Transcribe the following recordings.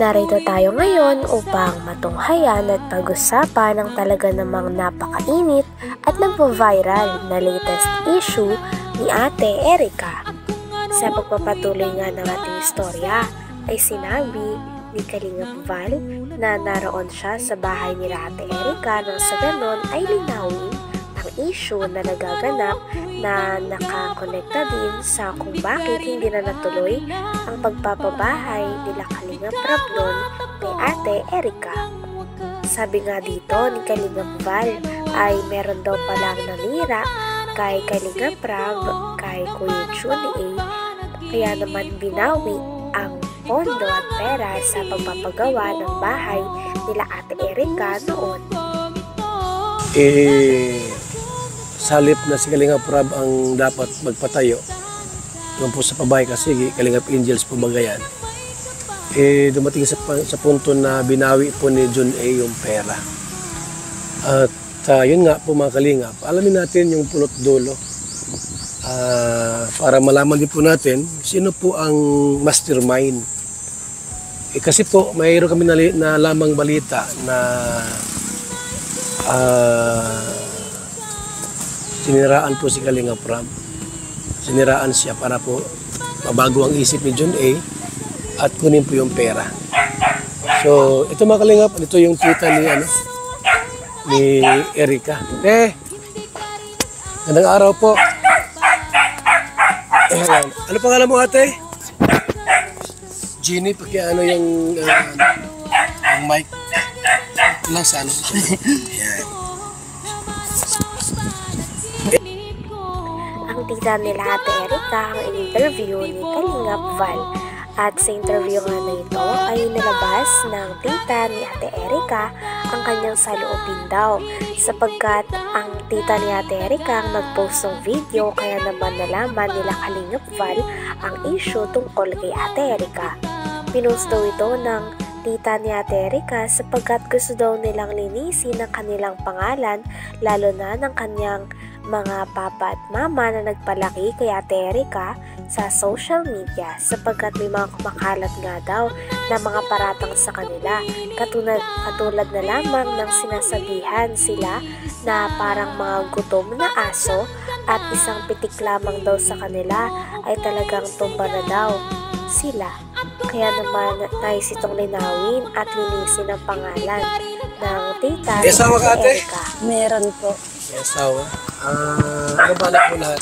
Narito tayo ngayon upang matunghayan at pag-usapan ang talaga namang napakainit at nagpo-viral na latest issue ni Ate Erica. Sa pagpapatuloy nga ng ating istorya ay sinabi ni Kalingap Val na naroon siya sa bahay ni Ate Erica nang sa ganon ay linawin ang issue na nagaganap na nakakonekta din sa kung bakit hindi na natuloy ang pagpapabahay nila Kalingap Rablon kay Ate Erica. Sabi nga dito ni Kalingap Val ay meron daw palang nanira kay Kalingap Rab, kay Kuya Juni A, kaya naman binawi ang pondo at pera sa pagpapagawa ng bahay nila Ate Erica noon. Salip na si Kalingap Rab ang dapat magpatayo doon po sa pabahay kasi Kalingap Angels po bagayan. Dumating sa punto na binawi po ni John A yung pera. At yun nga po mga Kalingap, alamin natin yung punot dulo para malaman din po natin sino po ang mastermind. Kasi po mayroon kami na lamang balita na siniraan po si Kalingap Rab. Siniraan siya para po mabago ang isip ni John A at kunin po yung pera. So, ito mga Kalingap, ito yung tita ni Erica. Gandang araw po. Ano pangalan mo, ate? Jeannie, pakiano yung mic. Ito lang sa ano. Ang tita nila Ate Erica ang in-interview ni Kalingap Val. At sa interview nga na ito ay nilabas ng tita ni Ate Erica ang kanyang saloobin daw sapagkat ang tita ni Ate Erica ang nag-post ng video kaya naman nalaman nila Kalingap Val ang issue tungkol kay Ate Erica. Pinost daw ito ng tita ni Ate Erica sapagkat gusto daw nilang linisin ang kanilang pangalan lalo na ng kanyang mga papa at mama na nagpalaki kay Ate Erica sa social media sapagkat may mga kumakalat nga daw na mga paratang sa kanila katulad na lamang ng sinasabihan sila na parang mga gutom na aso at isang pitik lamang daw sa kanila ay talagang tumba na daw sila. Kaya naman nais itong linawin at linisin ang pangalan ng tita ni Ate Erica. Meron po. May asawa. Ano ba na po lahat?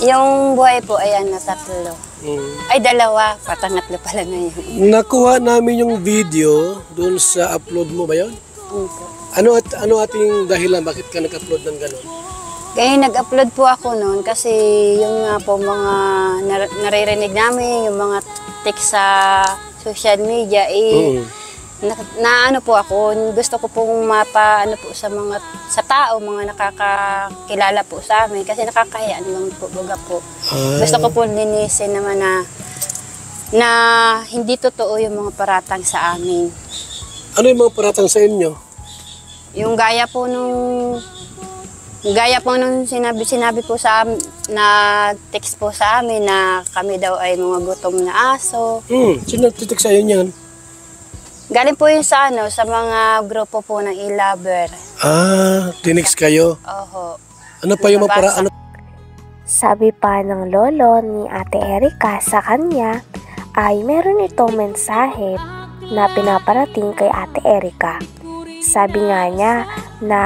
Yung buhay po, ayan na 3. Ay, 2. Patangatlo pala ngayon. Nakuha namin yung video doon sa upload mo ba yun? Ano ating dahilan? Bakit ka nag-upload ng gano'n? Kaya nag-upload po ako noon kasi yung nga po mga naririnig namin, yung mga text sa social media, ano po ako, gusto ko pong mapa, ano po sa tao, mga nakakakilala po sa amin, kasi nakakahiya naman po, baga po. Gusto ko po linisin naman na hindi totoo yung mga paratang sa amin. Ano yung mga paratang sa inyo? Yung gaya po nung sinabi po sa amin, nag-text po sa amin na kami daw ay mga gutom na aso. Sino nag-text sa inyo yan? Galing po yun sa mga grupo po ng e-lover. Tinext kayo? Oho. Ano pa yung mga Sabi pa ng lolo ni Ate Erica sa kanya ay meron itong mensahe na pinaparating kay Ate Erica. Sabi nga niya na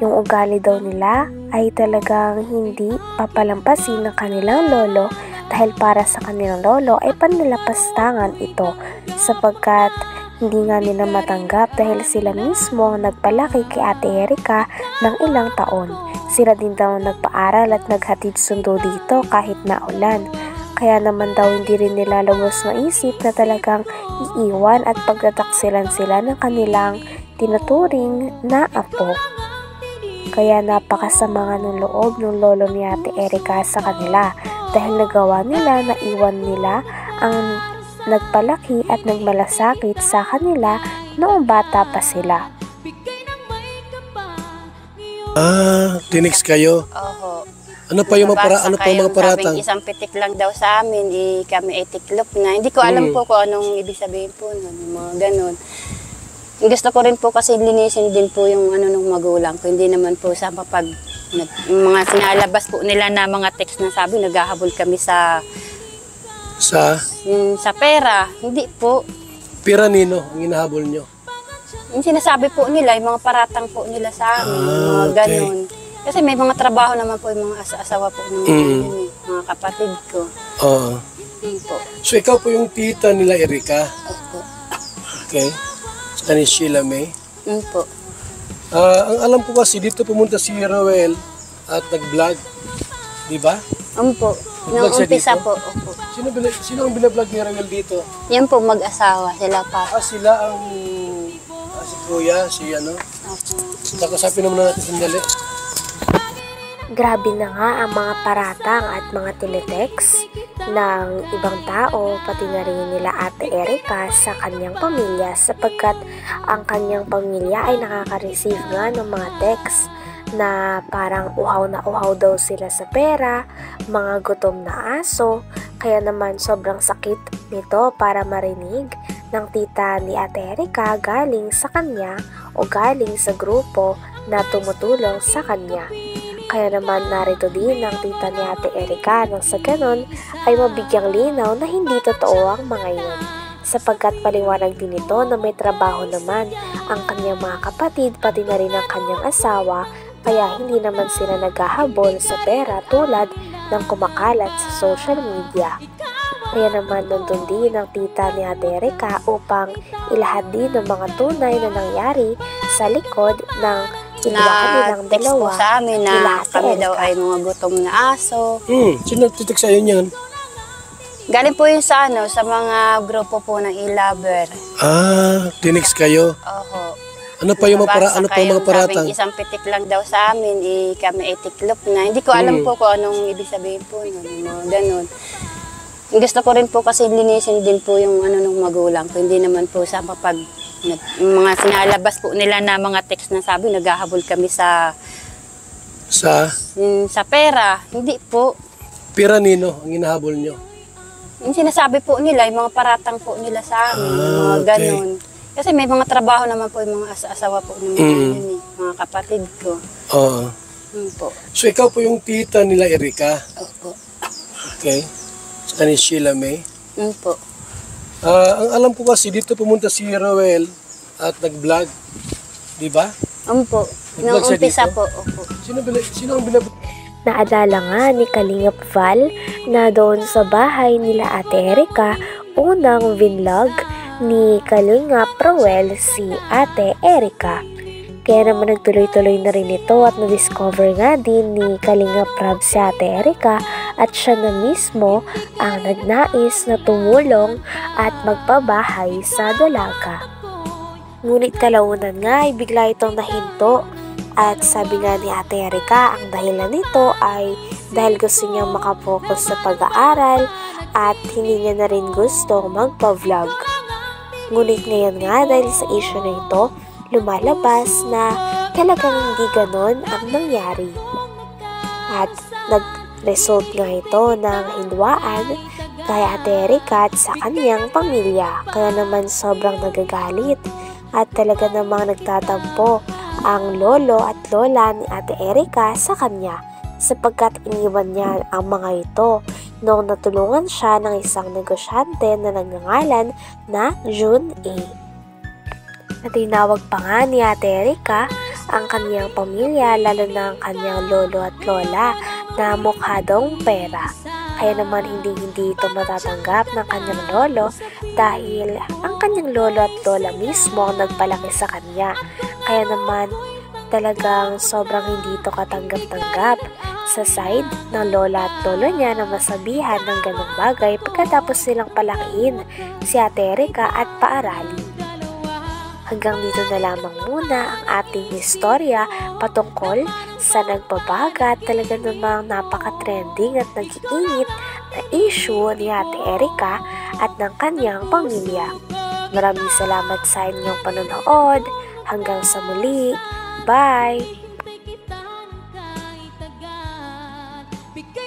yung ugali daw nila ay talagang hindi papalampasin ng kanilang lolo dahil para sa kanilang lolo ay panlalapastangan ito sapagkat hindi nga nila matanggap dahil sila mismo ang nagpalaki kay Ate Erica ng ilang taon. Sila din daw nagpaaral at naghatid sundo dito kahit naulan. Kaya naman daw hindi rin nila lubos maisip na talagang iiwan at pagtataksilan sila ng kanilang tinuturing na apo. Kaya napakasama nga ng loob ng lolo ni Ate Erica sa kanila dahil nagawa nila na iwan nila ang nagpalaki at nagmalasakit sa kanila noong bata pa sila. Tinext kayo? Oho. Ano pa yung Nabasa ano pa yung mga kayong paratang? sabing isang pitik lang daw sa amin, kami ay tiklop na. Hindi ko alam po kung anong ibig sabihin po nun, yung mga ganun. Gusto ko rin po kasi linisin din po yung ano ng magulang ko. Hindi naman po sa yung mga sinalabas po nila na mga text na sabi, naghahabol kami sa pera. Hindi po. Pira nino ang hinahabol nyo? Yung sinasabi po nila, yung mga paratang po nila sa amin, yung mga ganun. Kasi may mga trabaho naman po yung mga asawa po ng mga kapatid ko. Oo. Yun po. So ikaw po yung tita nila Erika? Opo. Okay. Sa ni Sheila May? Yun po. Ang alam ko kasi dito pumunta si Roel at nag-vlog. Di ba? Opo. Nag-vlog Nung siya umpisa dito? po. Opo. Sino ang binablog ni Roel dito? Yan po, mag-asawa. Sila pa. Sila ang si Kuya, si ano. Opo. Nakasapin naman natin sandali. Grabe na nga ang mga paratang at mga tinetext ng ibang tao, pati na rin nila Ate Erika sa kanyang pamilya sapagkat ang kanyang pamilya ay nakaka-receive nga ng mga text na parang uhaw na uhaw daw sila sa pera, mga gutom na aso, kaya naman sobrang sakit nito para marinig ng tita ni Ate Erika galing sa kanya o galing sa grupo na tumutulong sa kanya. Kaya naman narito din ang tita ni Ate Erika nang sa ganon ay mabigyang linaw na hindi totoo ang mga iyon. Sapagkat paliwanag din ito na may trabaho naman ang kanyang mga kapatid pati na rin ang kanyang asawa kaya hindi naman sila naghahabol sa pera tulad ng kumakalat sa social media. Kaya naman nandun din ang tita ni Ate Erika upang ilahad din ang mga tunay na nangyari sa likod ng Na text po sa amin na kami daw ay mga gutom na aso. Sino titik sa'yo niyan? Galing po yun sa mga grupo po ng e-lover. Tinext kayo? Oho. Ano pa yung mga paratang? Sabing isang pitik lang daw sa amin, kami ay tiklop na. Hindi ko alam po kung anong ibig sabihin po nun, yung mga ganun. Gusto ko rin po kasi linisin din po yung ano ng magulang ko. Hindi naman po sa yung mga sinalabas po nila na mga text na sabi, naghahabol kami sa pera. Hindi po. Pira nino ang hinahabol nyo? Yung sinasabi po nila, yung mga paratang po nila sa amin, yung mga ganun. Kasi may mga trabaho naman po yung mga asawa po ng mga kapatid ko. Oo. Po. So ikaw po yung tita nila Erika? Opo. Okay. Sa ni Sheila May? Po. Ang alam ko kasi dito pumunta si Roel at nag-vlog. Di ba? Po. Nung umpisa po. Opo. Sino ang binablog? Naalala nga ni Kalingap Val na doon sa bahay nila Ate Erika, unang vinlog ni Kalingap Roel si Ate Erika. Kaya naman nagtuloy-tuloy na rin ito at na-discover nga din ni Kalingap Rab si Ate Erika at siya na mismo ang nagnais na tumulong at magpabahay sa dalaga. Ngunit kalaunan nga ay bigla itong nahinto at sabi nga ni Ate Erika ang dahilan nito ay dahil gusto niyang makapokus sa pag-aaral at hindi niya na rin gusto magpa-vlog. Ngunit ngayon nga dahil sa issue na ito, lumalabas na talagang hindi ganon ang nangyari. At nag-result nga ito ng hindwaan kay Ate Erika at sa kanyang pamilya. Kaya naman sobrang nagagalit at talaga namang nagtatampo ang lolo at lola ni Ate Erika sa kanya sapagkat iniwan niya ang mga ito noong natulungan siya ng isang negosyante na nagngangalan na June A. At tinawag pa nga ni Ate Erika ang kanyang pamilya lalo na ang kanyang lolo at lola na mukha daw pera. Kaya naman hindi ito matatanggap ng kanyang lolo dahil ang kanyang lolo at lola mismo ang nagpalaki sa kanya. Kaya naman talagang sobrang hindi ito katanggap-tanggap sa side ng lola at lolo niya na masabihan ng ganong bagay pagkatapos silang palakihin si Ate Erika at paaralin. Hanggang dito na lamang muna ang ating istorya patungkol sa nagbabagat talaga namang napaka-trending at nag-iinit na issue ni Ate Erika at ng kanyang pamilya. Maraming salamat sa inyong panonood. Hanggang sa muli. Bye! Bigay